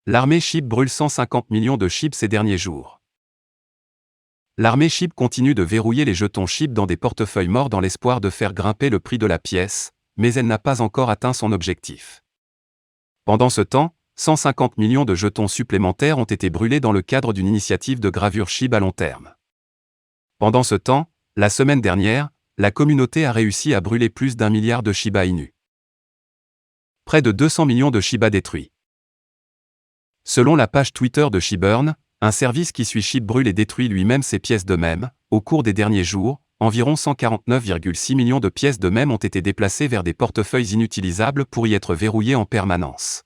L'armée SHIB brûle 150 millions de SHIB ces derniers jours. L'armée SHIB continue de verrouiller les jetons SHIB dans des portefeuilles morts dans l'espoir de faire grimper le prix de la pièce, mais elle n'a pas encore atteint son objectif. Pendant ce temps, 150 millions de jetons supplémentaires ont été brûlés dans le cadre d'une initiative de gravure SHIB à long terme. Pendant ce temps, la semaine dernière, la communauté a réussi à brûler plus d'1 milliard de Shiba Inu. Près de 200 millions de Shiba détruits. Selon la page Twitter de SHIBurn, un service qui suit SHIB brûle et détruit lui-même ses pièces de mème, au cours des derniers jours, environ 149,6 millions de pièces de mème ont été déplacées vers des portefeuilles inutilisables pour y être verrouillées en permanence.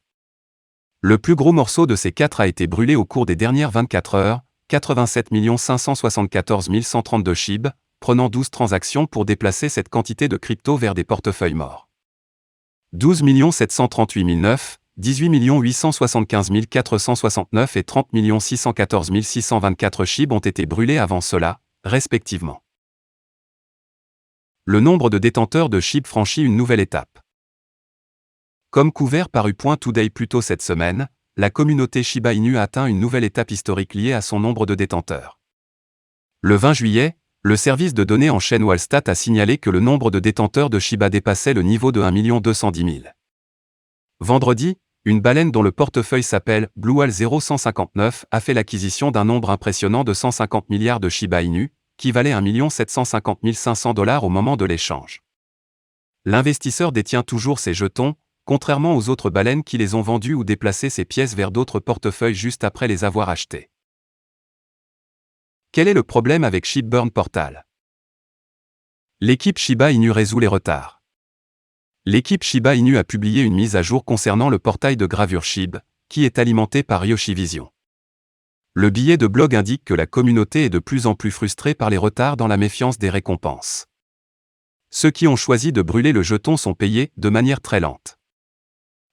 Le plus gros morceau de ces 4 a été brûlé au cours des dernières 24 heures, 87 574 132 SHIB, prenant 12 transactions pour déplacer cette quantité de crypto vers des portefeuilles morts. 12 738 009, 18 875 469 et 30 614 624 SHIB ont été brûlés avant cela, respectivement. Le nombre de détenteurs de SHIB franchit une nouvelle étape. Comme couvert par U.Today plus tôt cette semaine, la communauté Shiba Inu a atteint une nouvelle étape historique liée à son nombre de détenteurs. Le 20 juillet, le service de données en chaîne Wallstat a signalé que le nombre de détenteurs de Shiba dépassait le niveau de 1 210 000. Vendredi, une baleine dont le portefeuille s'appelle Bluewhale 0159 a fait l'acquisition d'un nombre impressionnant de 150 milliards de Shiba Inu, qui valait 1 750 500 $ au moment de l'échange. L'investisseur détient toujours ses jetons, contrairement aux autres baleines qui les ont vendus ou déplacé ces pièces vers d'autres portefeuilles juste après les avoir achetés. Quel est le problème avec SHIBurn Portal? L'équipe Shiba Inu résout les retards. L'équipe Shiba Inu a publié une mise à jour concernant le portail de gravure SHIB, qui est alimenté par Ryoshi Vision. Le billet de blog indique que la communauté est de plus en plus frustrée par les retards dans la méfiance des récompenses. Ceux qui ont choisi de brûler le jeton sont payés de manière très lente.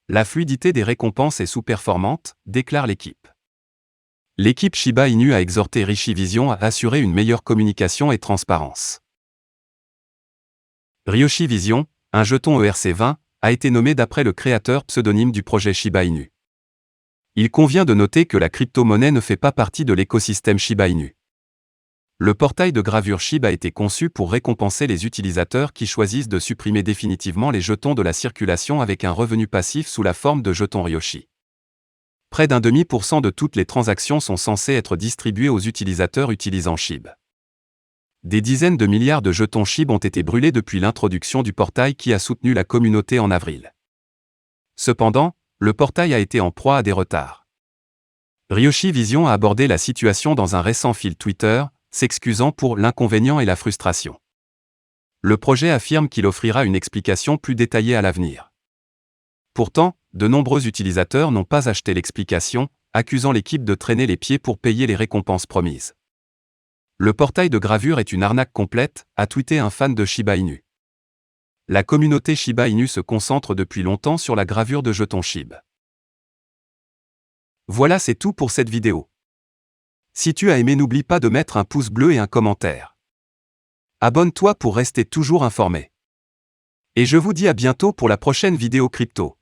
La fluidité des récompenses est sous-performante, déclare l'équipe. L'équipe Shiba Inu a exhorté Ryoshi Vision à assurer une meilleure communication et transparence. Ryoshi Vision, un jeton ERC20, a été nommé d'après le créateur pseudonyme du projet Shiba Inu. Il convient de noter que la crypto-monnaie ne fait pas partie de l'écosystème Shiba Inu. Le portail de gravure SHIB a été conçu pour récompenser les utilisateurs qui choisissent de supprimer définitivement les jetons de la circulation avec un revenu passif sous la forme de jetons Ryoshi. Près d'0,5% de toutes les transactions sont censées être distribuées aux utilisateurs utilisant SHIB. Des dizaines de milliards de jetons SHIB ont été brûlés depuis l'introduction du portail qui a soutenu la communauté en avril. Cependant, le portail a été en proie à des retards. Ryoshi Vision a abordé la situation dans un récent fil Twitter, s'excusant pour l'inconvénient et la frustration. Le projet affirme qu'il offrira une explication plus détaillée à l'avenir. Pourtant, de nombreux utilisateurs n'ont pas acheté l'explication, accusant l'équipe de traîner les pieds pour payer les récompenses promises. Le portail de gravure est une arnaque complète, a tweeté un fan de Shiba Inu. La communauté Shiba Inu se concentre depuis longtemps sur la gravure de jetons SHIB. Voilà, c'est tout pour cette vidéo. Si tu as aimé, n'oublie pas de mettre un pouce bleu et un commentaire. Abonne-toi pour rester toujours informé. Et je vous dis à bientôt pour la prochaine vidéo crypto.